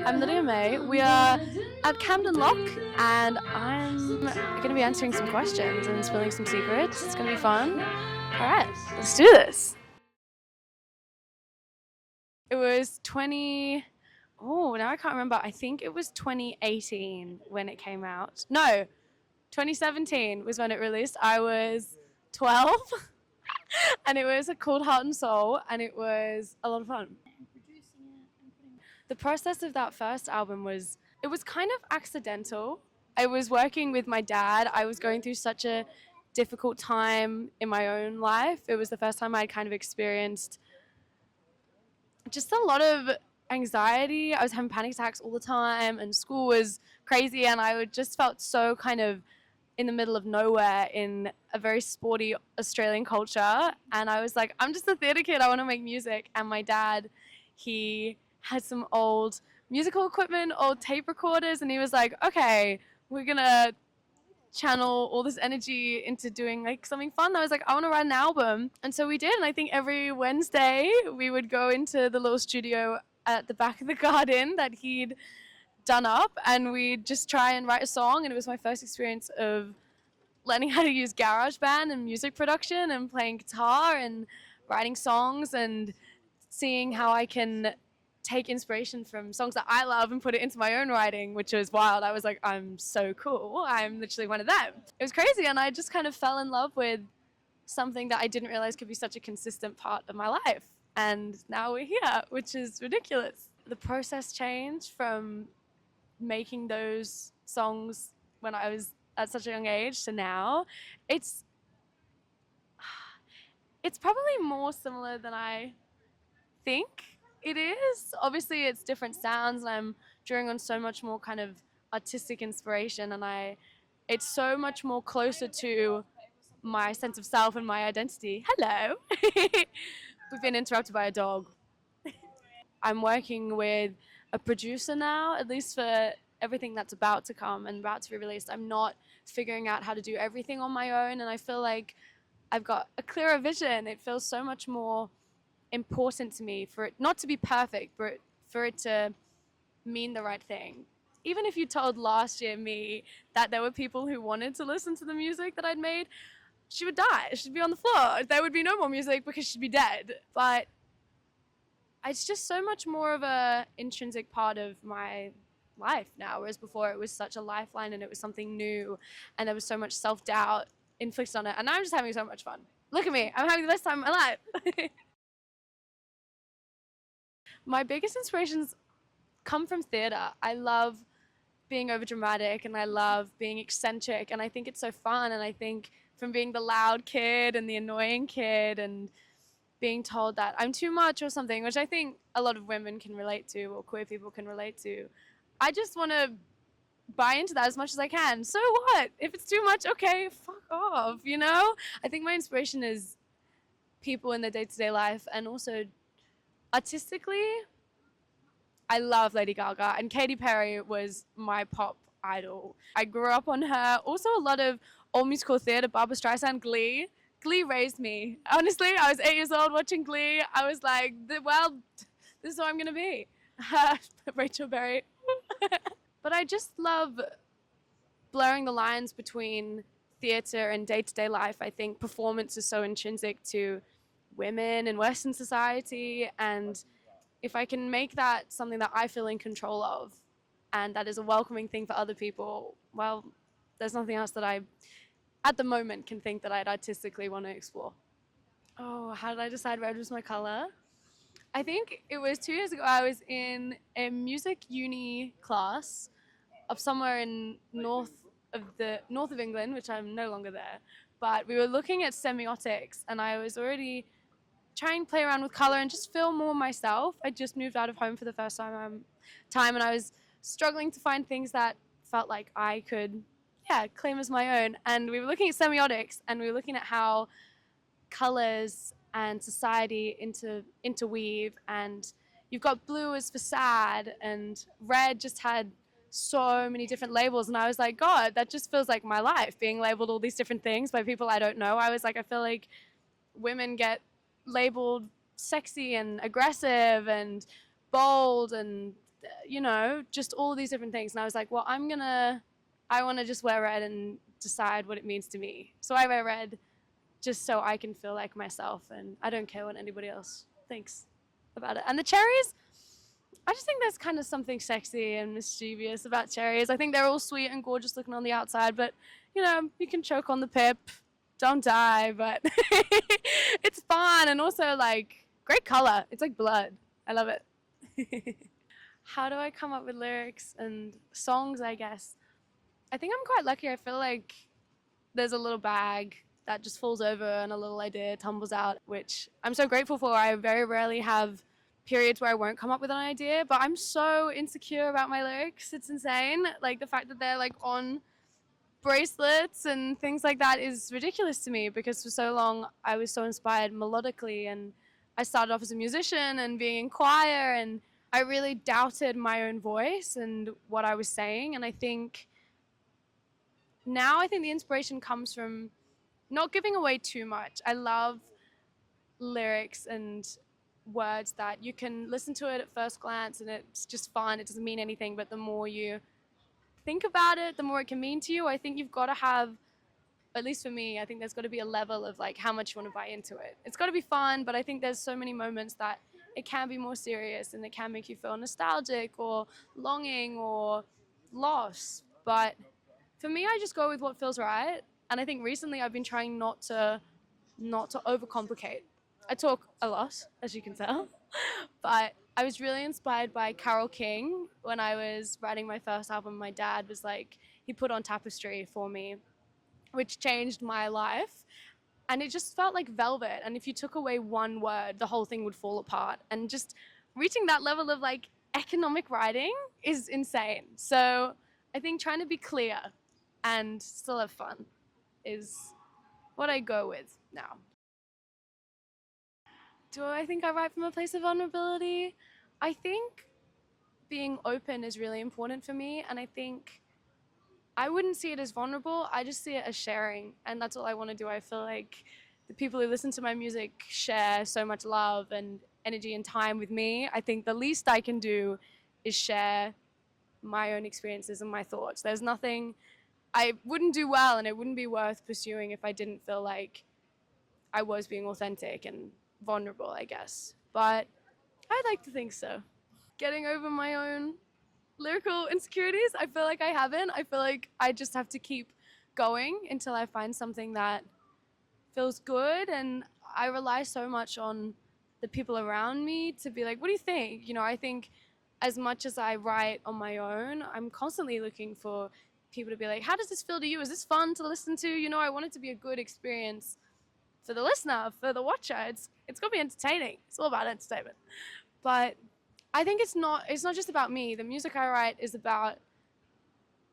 I'm Lydia May. We are at Camden Lock and I'm going to be answering some questions and spilling some secrets. It's going to be fun. Alright, let's do this. It was now I can't remember. I think it was 2018 when it came out. No, 2017 was when it released. I was 12 and it was called Heart and Soul and it was a lot of fun. The process of that first album was kind of accidental. I was working with my dad. I was going through such a difficult time in my own life. It was the first time I'd kind of experienced just a lot of anxiety. I was having panic attacks all the time and school was crazy and I just felt so kind of in the middle of nowhere in a very sporty Australian culture. And I was like, I'm just a theatre kid. I want to make music. And my dad, he had some old musical equipment, old tape recorders. And he was like, okay, we're going to channel all this energy into doing like something fun. I was like, I want to write an album. And so we did. And I think every Wednesday we would go into the little studio at the back of the garden that he'd done up and we'd just try and write a song. And it was my first experience of learning how to use GarageBand and music production and playing guitar and writing songs and seeing how I can take inspiration from songs that I love and put it into my own writing, which was wild. I was like, I'm so cool. I'm literally one of them. It was crazy. And I just kind of fell in love with something that I didn't realize could be such a consistent part of my life. And now we're here, which is ridiculous. The process changed from making those songs when I was at such a young age to now. It's probably more similar than I think it is. Obviously it's different sounds and I'm drawing on so much more kind of artistic inspiration and it's so much more closer to my sense of self and my identity. Hello. We've been interrupted by a dog. I'm working with a producer now, at least for everything that's about to come and about to be released. I'm not figuring out how to do everything on my own and I feel like I've got a clearer vision. It feels so much more important to me for it not to be perfect, but for it to mean the right thing. Even if you told last year me that there were people who wanted to listen to the music that I'd made, she would die. She'd be on the floor. There would be no more music because she'd be dead. But it's just so much more of a intrinsic part of my life now, whereas before it was such a lifeline and it was something new and there was so much self-doubt inflicted on it. And I'm just having so much fun. Look at me. I'm having the best time of my life. My biggest inspirations come from theatre. I love being overdramatic and I love being eccentric and I think it's so fun, and I think from being the loud kid and the annoying kid and being told that I'm too much or something, which I think a lot of women can relate to or queer people can relate to, I just want to buy into that as much as I can. So what? If it's too much, okay, fuck off, you know? I think my inspiration is people in their day-to-day life, and also artistically, I love Lady Gaga, and Katy Perry was my pop idol. I grew up on her. Also a lot of old musical theatre, Barbra Streisand, Glee. Glee raised me. Honestly, I was 8 years old watching Glee. I was like, well, this is what I'm going to be. Rachel Berry. But I just love blurring the lines between theatre and day-to-day life. I think performance is so intrinsic to women in Western society, and if I can make that something that I feel in control of and that is a welcoming thing for other people, well, there's nothing else that I, at the moment, can think that I'd artistically want to explore. Oh, how did I decide red was my color? I think it was 2 years ago. I was in a music uni class of somewhere in north of England, which I'm no longer there. But we were looking at semiotics, and I was already trying to play around with color and just feel more myself. I just moved out of home for the first time, and I was struggling to find things that felt like I could, claim as my own. And we were looking at semiotics, and we were looking at how colors and society interweave, and you've got blue as for sad, and red just had so many different labels, and I was like, God, that just feels like my life, being labeled all these different things by people I don't know. I was like, I feel like women get labeled sexy and aggressive and bold and you know, just all these different things. And I was like, well, I want to just wear red and decide what it means to me. So I wear red just so I can feel like myself, and I don't care what anybody else thinks about it. And the cherries, I just think there's kind of something sexy and mischievous about cherries. I think they're all sweet and gorgeous looking on the outside, but you know, you can choke on the pip, don't die, but it's fun and also like great color. It's like blood. I love it. How do I come up with lyrics and songs, I guess? I think I'm quite lucky. I feel like there's a little bag that just falls over and a little idea tumbles out, which I'm so grateful for. I very rarely have periods where I won't come up with an idea, but I'm so insecure about my lyrics. It's insane. Like the fact that they're like on bracelets and things like that is ridiculous to me, because for so long I was so inspired melodically, and I started off as a musician and being in choir, and I really doubted my own voice and what I was saying. And I think the inspiration comes from not giving away too much. I love lyrics and words that you can listen to it at first glance and it's just fun. It doesn't mean anything, but the more you think about it, the more it can mean to you. I think you've got to have, at least for me, I think there's got to be a level of like how much you want to buy into it. It's got to be fun, but I think there's so many moments that it can be more serious and it can make you feel nostalgic or longing or loss. But for me, I just go with what feels right. And I think recently I've been trying not to overcomplicate. I talk a lot, as you can tell, but I was really inspired by Carole King when I was writing my first album. My dad was like, he put on Tapestry for me, which changed my life. And it just felt like velvet. And if you took away one word, the whole thing would fall apart. And just reaching that level of like economic writing is insane. So I think trying to be clear and still have fun is what I go with now. Do I think I write from a place of vulnerability? I think being open is really important for me, and I think I wouldn't see it as vulnerable. I just see it as sharing, and that's all I want to do. I feel like the people who listen to my music share so much love and energy and time with me. I think the least I can do is share my own experiences and my thoughts. There's nothing I wouldn't do well, and it wouldn't be worth pursuing if I didn't feel like I was being authentic and vulnerable, I guess. But I'd like to think so. Getting over my own lyrical insecurities, I feel like I haven't. I feel like I just have to keep going until I find something that feels good. And I rely so much on the people around me to be like, what do you think? You know, I think as much as I write on my own, I'm constantly looking for people to be like, how does this feel to you? Is this fun to listen to? You know, I want it to be a good experience for the listener, for the watcher. It's got to be entertaining. It's all about entertainment. But I think it's not just about me. The music I write is about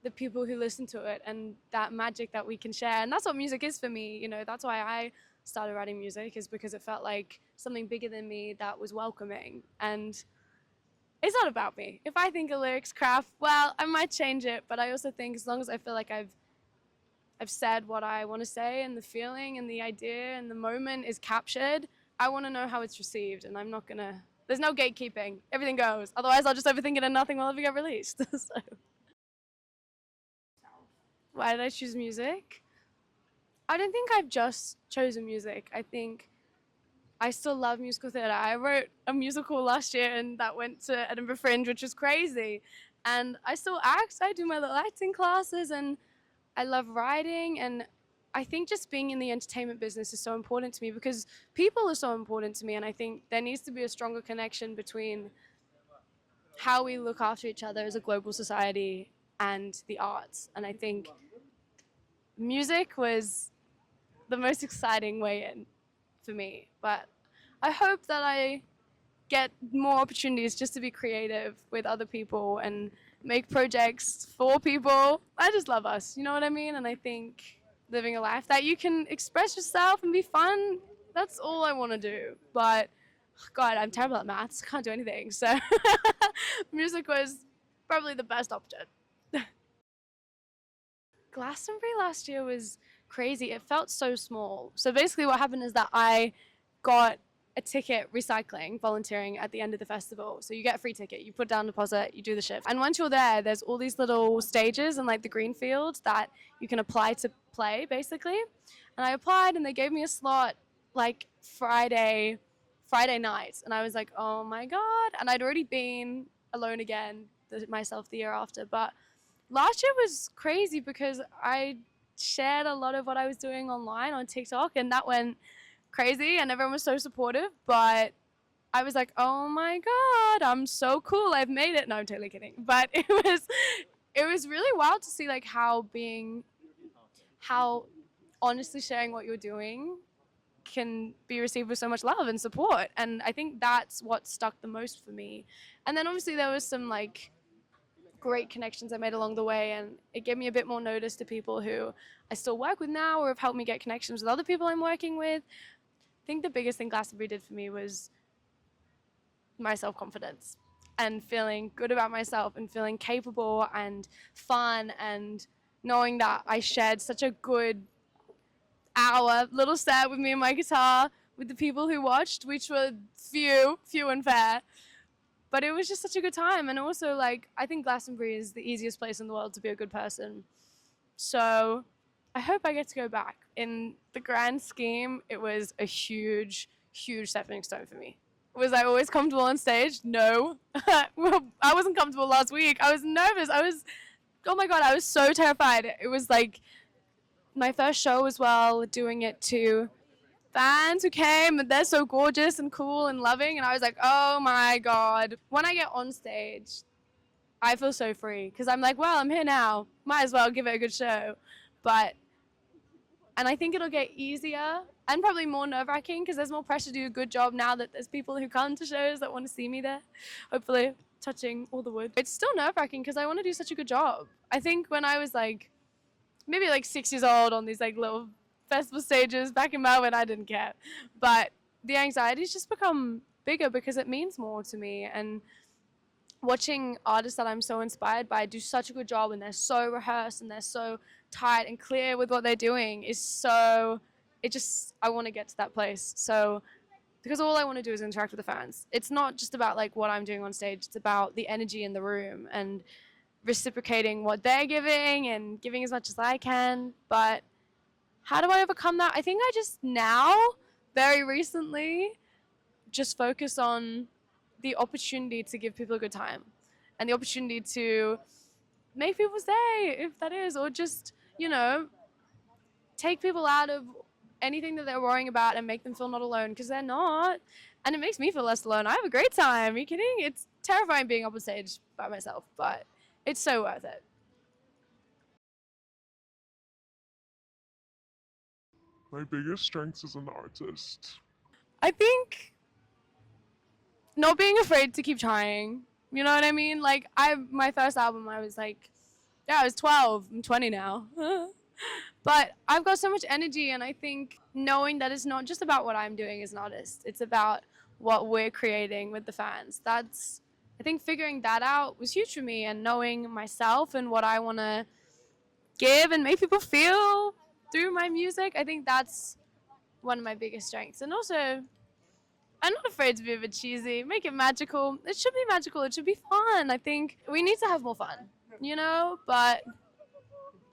the people who listen to it and that magic that we can share. And that's what music is for me. You know, that's why I started writing music, is because it felt like something bigger than me that was welcoming. And it's not about me. If I think a lyric's crap, well, I might change it. But I also think as long as I feel like I've said what I want to say, and the feeling and the idea and the moment is captured, I want to know how it's received. And I'm not going to, there's no gatekeeping. Everything goes. Otherwise, I'll just overthink it and nothing will ever get released. So, why did I choose music? I don't think I've just chosen music. I think I still love musical theatre. I wrote a musical last year and that went to Edinburgh Fringe, which was crazy. And I still act. I do my little acting classes and I love writing. And I think just being in the entertainment business is so important to me because people are so important to me. And I think there needs to be a stronger connection between how we look after each other as a global society and the arts. And I think music was the most exciting way in for me. But I hope that I get more opportunities just to be creative with other people and make projects for people. I just love us, you know what I mean? And I think living a life that you can express yourself and be fun, that's all I want to do. But God, I'm terrible at maths, can't do anything. So music was probably the best option. Glastonbury last year was crazy. It felt so small. So basically what happened is that I got a ticket recycling, volunteering at the end of the festival. So you get a free ticket, you put down a deposit, you do the shift. And once you're there, there's all these little stages and like the green fields that you can apply to play basically. And I applied and they gave me a slot like Friday night. And I was like, oh my God. And I'd already been alone again myself the year after. But last year was crazy because I shared a lot of what I was doing online on TikTok and that went crazy and everyone was so supportive. But I was like, oh my God, I'm so cool. I've made it. No, I'm totally kidding. But it was really wild to see like how honestly sharing what you're doing can be received with so much love and support. And I think that's what stuck the most for me. And then obviously there was some like great connections I made along the way, and it gave me a bit more notice to people who I still work with now or have helped me get connections with other people I'm working with. I think the biggest thing Glastonbury did for me was my self-confidence and feeling good about myself and feeling capable and fun and knowing that I shared such a good hour little set with me and my guitar with the people who watched, which were few and fair. But it was just such a good time. And also, like, I think Glastonbury is the easiest place in the world to be a good person. So I hope I get to go back. In the grand scheme, it was a huge, huge stepping stone for me. Was I always comfortable on stage? No. Well, I wasn't comfortable last week. I was nervous. Oh my God, I was so terrified. It was like my first show as well, doing it to fans who came and they're so gorgeous and cool and loving. And I was like, oh my God. When I get on stage, I feel so free because I'm like, well, I'm here now. Might as well give it a good show. And I think it'll get easier and probably more nerve-wracking because there's more pressure to do a good job now that there's people who come to shows that want to see me there. Hopefully, touching all the wood. It's still nerve-wracking because I want to do such a good job. I think when I was like, maybe like 6 years old on these like little festival stages back in Melbourne, I didn't care. But the anxiety's just become bigger because it means more to me. And watching artists that I'm so inspired by do such a good job and they're so rehearsed and they're so tight and clear with what they're doing is so, I want to get to that place. So, because all I want to do is interact with the fans. It's not just about like what I'm doing on stage, it's about the energy in the room and reciprocating what they're giving and giving as much as I can. But how do I overcome that? I think I just now, very recently, just focus on the opportunity to give people a good time and the opportunity to make people stay, if that is, or just, take people out of anything that they're worrying about and make them feel not alone because they're not. And it makes me feel less alone. I have a great time. Are you kidding? It's terrifying being up on stage by myself, but it's so worth it. My biggest strengths as an artist. I think not being afraid to keep trying. You know what I mean? Like my first album, I was like, I was 12. I'm 20 now. But I've got so much energy, and I think knowing that it's not just about what I'm doing as an artist, it's about what we're creating with the fans. I think figuring that out was huge for me, and knowing myself and what I want to give and make people feel through my music, I think that's one of my biggest strengths. And also, I'm not afraid to be a bit cheesy. Make it magical. It should be magical. It should be fun. I think we need to have more fun, But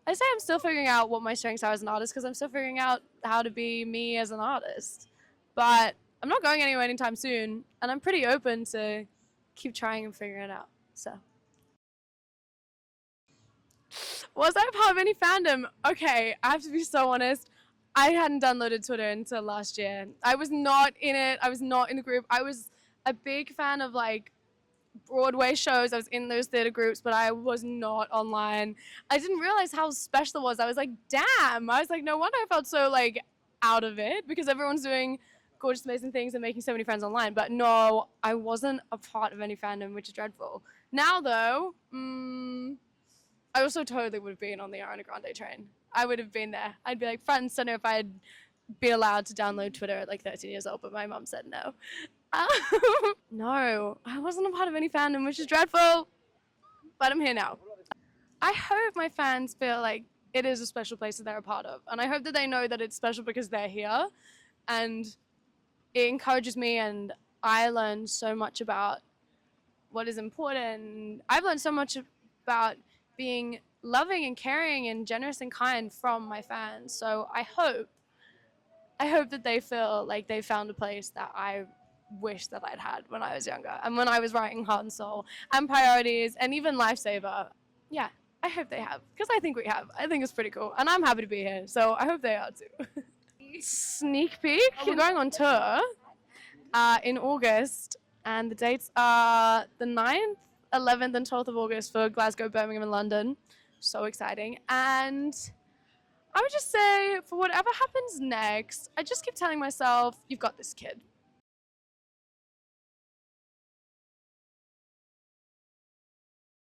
I say I'm still figuring out what my strengths are as an artist because I'm still figuring out how to be me as an artist. But I'm not going anywhere anytime soon, and I'm pretty open to keep trying and figuring it out. So, was I part of any fandom? Okay, I have to be so honest. I hadn't downloaded Twitter until last year. I was not in it. I was not in the group. I was a big fan of like Broadway shows. I was in those theater groups, but I was not online. I didn't realize how special it was. I was like, damn. I was like, no wonder I felt so like out of it because everyone's doing gorgeous, amazing things and making so many friends online. But no, I wasn't a part of any fandom, which is dreadful. Now though, I also totally would have been on the Ariana Grande train. I would have been there. I'd be like front and center if I had been allowed to download Twitter at like 13 years old, but my mom said no. No, I wasn't a part of any fandom, which is dreadful, but I'm here now. I hope my fans feel like it is a special place that they're a part of, and I hope that they know that it's special because they're here, and it encourages me, and I learn so much about what is important. I've learned so much about being loving and caring and generous and kind from my fans. So I hope that they feel like they found a place that I wish that I'd had when I was younger and when I was writing Heart and Soul and Priorities and even Lifesaver. Yeah, I hope they have, because I think we have. I think it's pretty cool, and I'm happy to be here, so I hope they are too. Sneak peek, we're going on tour in August, and the dates are the 9th, 11th, and 12th of August for Glasgow, Birmingham, and London. So exciting. And I would just say, for whatever happens next, I just keep telling myself, you've got this, kid.